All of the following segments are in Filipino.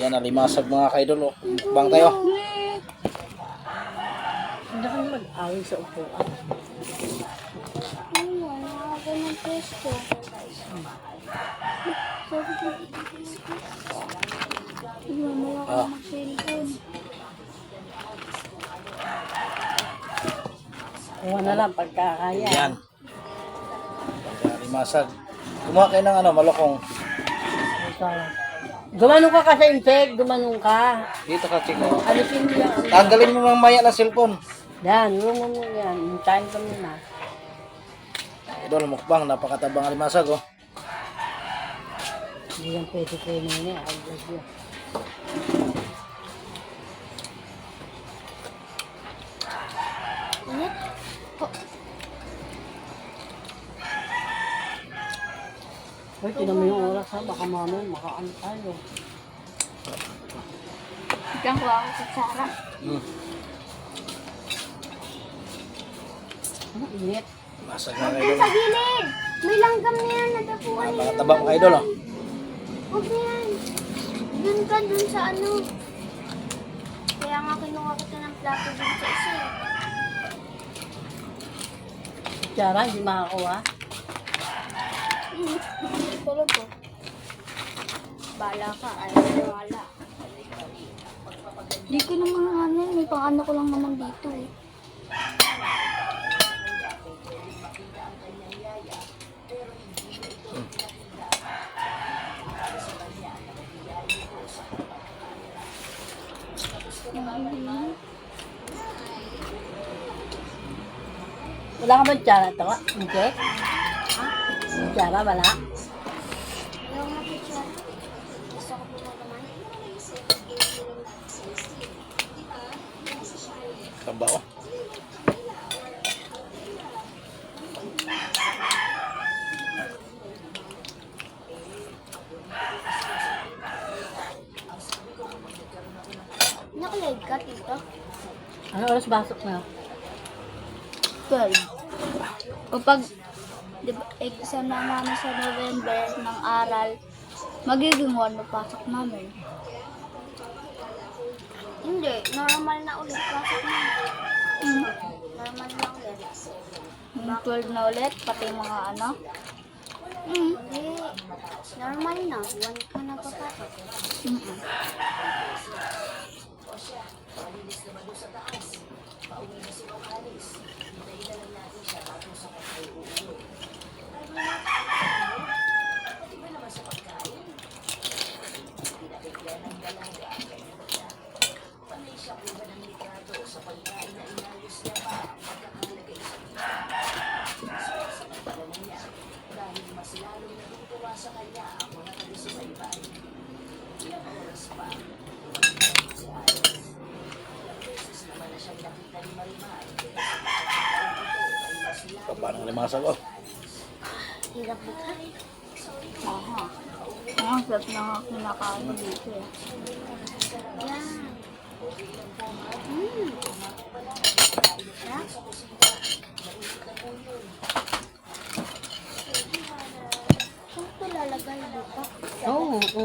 Yan na limasag mga kaidol. Oh. Bang tayo. Hindi ka mag-awin sa upuan. Ano, nakaga ng pesto. Iwan mo ako mag-cellphone. Kuha na lang pagkakaya. Yan. Limasag. Kumuha kayo ng malokong. Gumanong ka kasi insect, gumanong ka. Dito ka, Chico. Alisin mo yan. Tanggalin mo mamaya ng cellphone. Yan, mo yan. Hintayin ka muna. Idol, mukbang. Napakatabang limasag, oh. Hindi yan pwede kayo na yun. Agad yun. Init? Hoy, tinan mo yung oras ha. Baka mamaya makaano tayo. Diyan ko ako sa Sara. Ano, init? Limasag na Huwag kaidol. yan sa gilid! May langgam na yan, nadapuan na yan. Napakatabang mga idol, oh. Huwag na yan. Dun ka, dun sa ano. Kaya nga kinuha kita ng plato dun sa isa eh. Tsara, hindi makakuha. Pero po. Bala ka, ayaw na wala. Di ko naman ano, may pang-ano ko lang naman dito eh. Wala ka ba tsara ito? Hindi? Tsara, wala? Ayaw nga po siya. Gusto ko po magaman. Taba, oh. Nakalive ka, tito? Ano oras basok na? 12. O pag exam na namin sa November ng aral, magiging 1 na pasok namin. Hindi, normal na ulit pasok namin. Normal na ulit. 12 na ulit, pati mga ano? Hindi, normal na. 1 ka na papasok. Taba ng limasag, oh. Hirap ka? Aha. Ang sarap na nga kinakain dito eh. Yan. Sarap. Saan ito lalagay dito? Oo.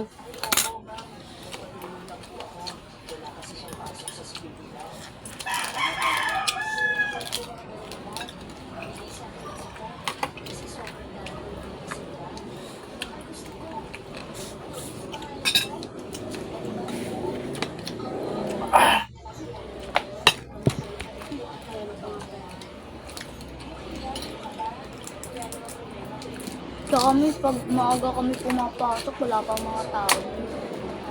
So kami, pag maaga kami pumapasok, wala pa mga tao.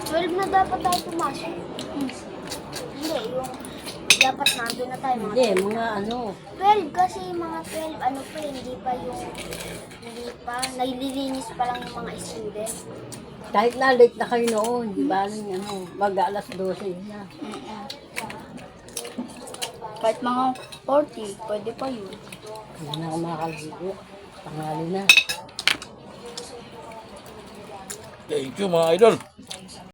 12 na dapat tayo pumasok. Hindi, yung dapat nandun na tayo mga Hindi, mga ano. 12 kasi mga 12, ano pa, hindi pa, naglilinis pa lang yung mga student. Kahit na late na kayo noon, di ba? Mag-alas 12 na. Kahit mga 40, pwede pa yun. Hindi na ako makakaligo. Tangali na. Thank you mga idol.